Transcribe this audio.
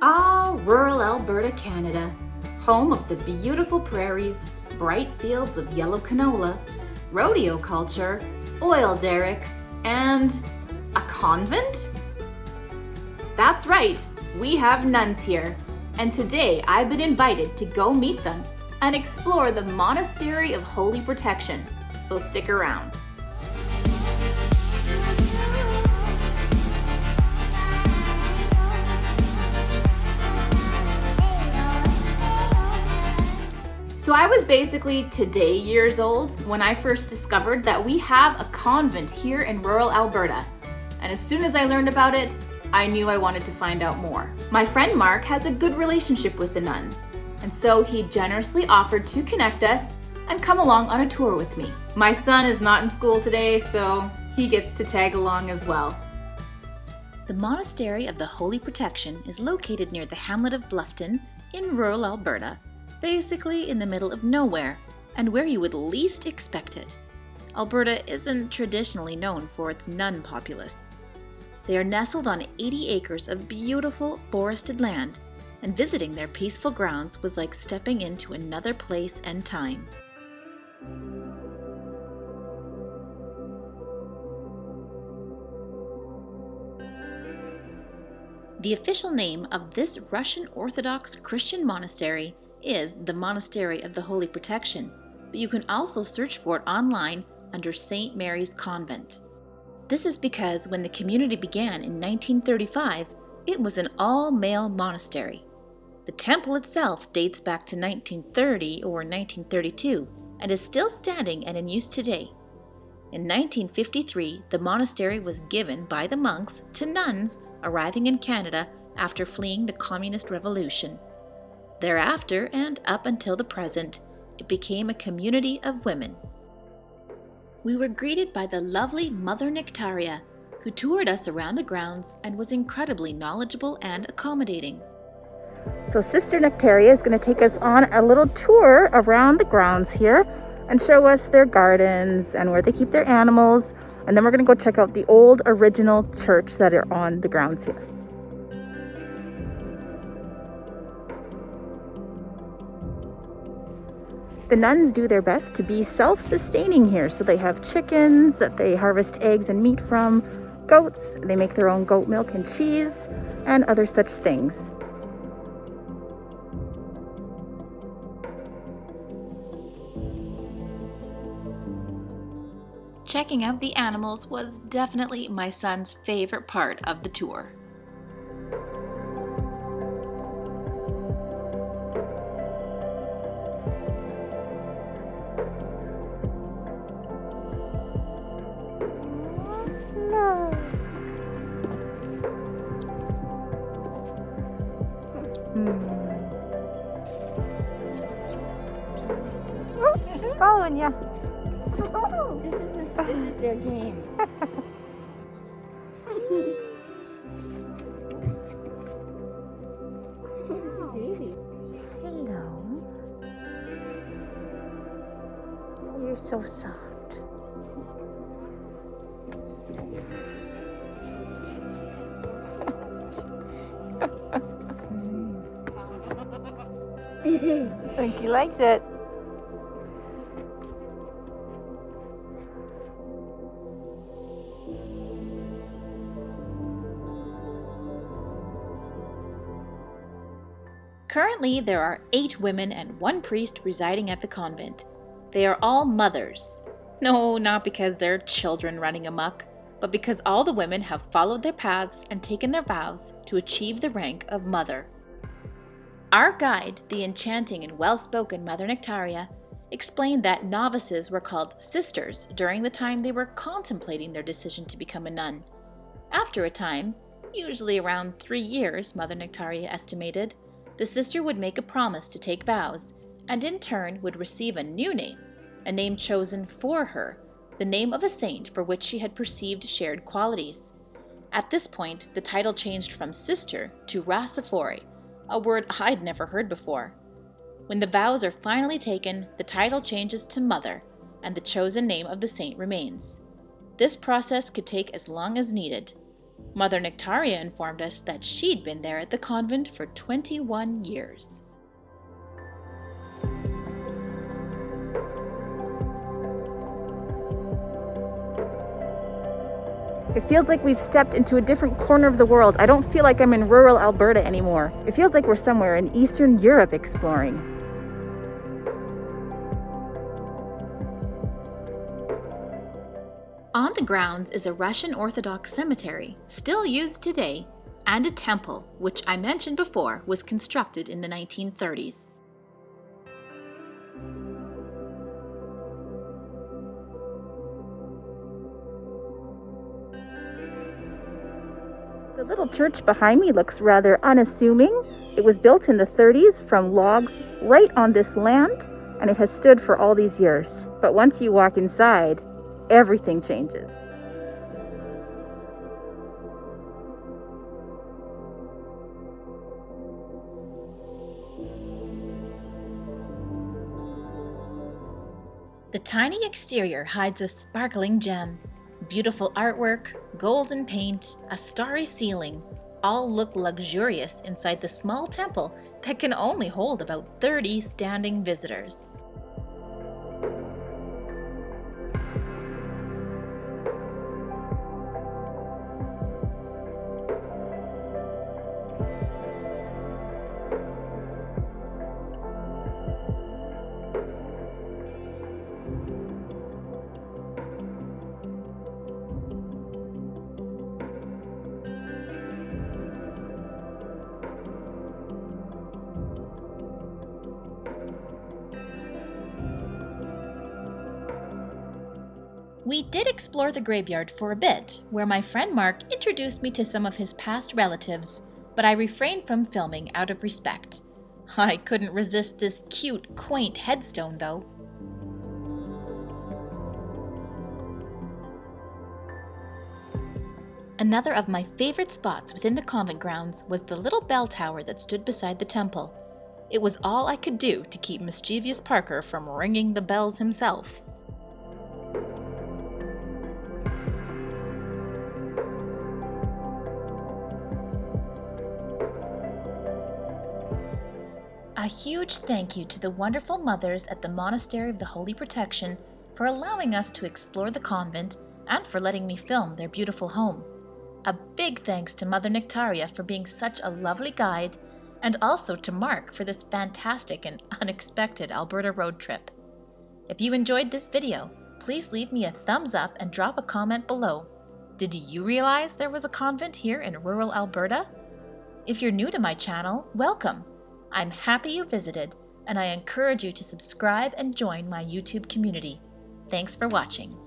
Rural Alberta, Canada, home of the beautiful prairies, bright fields of yellow canola, rodeo culture, oil derricks, and a convent? That's right, we have nuns here, and today I've been invited to go meet them and explore the Monastery of Holy Protection, so stick around. So I was basically today years old when I first discovered that we have a convent here in rural Alberta. And as soon as I learned about it, I knew I wanted to find out more. My friend Mark has a good relationship with the nuns, and so he generously offered to connect us and come along on a tour with me. My son is not in school today, so he gets to tag along as well. The Monastery of the Holy Protection is located near the hamlet of Bluffton in rural Alberta, basically in the middle of nowhere, and where you would least expect it. Alberta isn't traditionally known for its nun populace. They are nestled on 80 acres of beautiful forested land, and visiting their peaceful grounds was like stepping into another place and time. The official name of this Russian Orthodox Christian monastery is the Monastery of the Holy Protection, but you can also search for it online under St. Mary's Convent. This is because when the community began in 1935, it was an all-male monastery. The temple itself dates back to 1930 or 1932 and is still standing and in use today. In 1953, the monastery was given by the monks to nuns arriving in Canada after fleeing the Communist Revolution. Thereafter, and up until the present, it became a community of women. We were greeted by the lovely Mother Nektaria, who toured us around the grounds and was incredibly knowledgeable and accommodating. So Sister Nektaria is going to take us on a little tour around the grounds here and show us their gardens and where they keep their animals, and then we're going to go check out the old original church that are on the grounds here. The nuns do their best to be self-sustaining here, so they have chickens that they harvest eggs and meat from, goats, they make their own goat milk and cheese, and other such things. Checking out the animals was definitely my son's favorite part of the tour. She's following you. This is their game. Hello. You're so soft. I think he likes it. Currently, there are 8 women and 1 priest residing at the convent. They are all mothers. No, not because they're children running amok, but because all the women have followed their paths and taken their vows to achieve the rank of mother. Our guide, the enchanting and well-spoken Mother Nektaria, explained that novices were called sisters during the time they were contemplating their decision to become a nun. After a time, usually around 3 years, Mother Nektaria estimated, the sister would make a promise to take vows, and in turn would receive a new name, a name chosen for her, the name of a saint for which she had perceived shared qualities. At this point, the title changed from sister to Rasifori, a word I'd never heard before. When the vows are finally taken, the title changes to mother, and the chosen name of the saint remains. This process could take as long as needed. Mother Nektaria informed us that she'd been there at the convent for 21 years. It feels like we've stepped into a different corner of the world. I don't feel like I'm in rural Alberta anymore. It feels like we're somewhere in Eastern Europe exploring. On the grounds is a Russian Orthodox cemetery, still used today, and a temple, which I mentioned before was constructed in the 1930s. The little church behind me looks rather unassuming. It was built in the 30s from logs right on this land, and it has stood for all these years. But once you walk inside, everything changes. The tiny exterior hides a sparkling gem. Beautiful artwork, golden paint, a starry ceiling, all look luxurious inside the small temple that can only hold about 30 standing visitors. We did explore the graveyard for a bit, where my friend Mark introduced me to some of his past relatives, but I refrained from filming out of respect. I couldn't resist this cute, quaint headstone, though. Another of my favorite spots within the convent grounds was the little bell tower that stood beside the temple. It was all I could do to keep mischievous Parker from ringing the bells himself. A huge thank you to the wonderful mothers at the Monastery of the Holy Protection for allowing us to explore the convent and for letting me film their beautiful home. A big thanks to Mother Nektaria for being such a lovely guide, and also to Mark for this fantastic and unexpected Alberta road trip. If you enjoyed this video, please leave me a thumbs up and drop a comment below. Did you realize there was a convent here in rural Alberta? If you're new to my channel, welcome! I'm happy you visited, and I encourage you to subscribe and join my YouTube community. Thanks for watching.